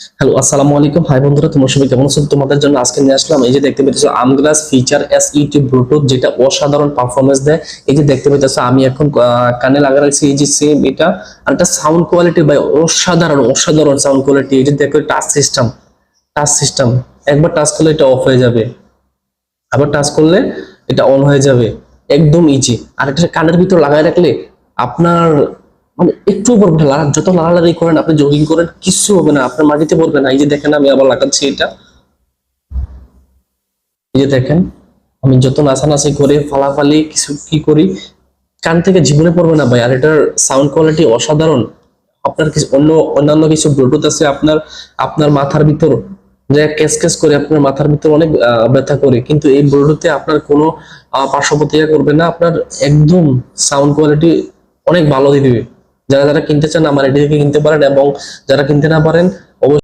Hello, আসসালামু আলাইকুম। High বন্ধুরা, তোমরা সবাই কেমন আছো? তোমাদের জন্য আজকে নিয়ে আসলাম এই যে দেখতে পেতেছো আমগ্লাস ফিচার এস ইটি ব্লুটুথ, যেটা অসাধারণ পারফরমেন্স দেয়। এই যে দেখতে পেতেছো আমি এখন কানে লাগা রাখছি, এই যে সেম এটা। আর এটা সাউন্ড কোয়ালিটি ভাই অসাধারণ অসাধারণ সাউন্ড কোয়ালিটি। এই যে দেখো টাচ সিস্টেম একবার টাচ করলে এটা অফ হয়ে যাবে, আবার টাচ করলে এটা অন হয়ে যাবে, একদম ইজি। আর এটা কানের ভিতর লাগাই রাখলে আপনার মানে একটু পড়বে না, যত লাড়ালাড়ি করেন, আপনি জগিং করেন, কিচ্ছু হবে না, আপনার মাটিতে পড়বে না। এই যে দেখেন আমি আবার লাগাচ্ছি এটা, এই যে দেখেন আমি যত নাচানাচি করে ফালাফালি কিছু কি করি, কান থেকে জীবনে পড়বে না ভাই। আর এটার সাউন্ড কোয়ালিটি অসাধারণ। আপনার কিছু অন্যান্য কিছু ব্লুটুথ আছে আপনার আপনার মাথার ভিতর যে ক্যাস ক্যাস করে, আপনার মাথার ভিতর অনেক ব্যথা করে, কিন্তু এই ব্লুটুথে আপনার কোনো পার্শ্ব প্রতিক্রিয়া করবে না। আপনার একদম সাউন্ড কোয়ালিটি অনেক ভালো দিয়ে দিবে। যারা যারা কিনতে চান আমার এটি থেকে কিনতে পারেন, এবং যারা কিনতে না পারেন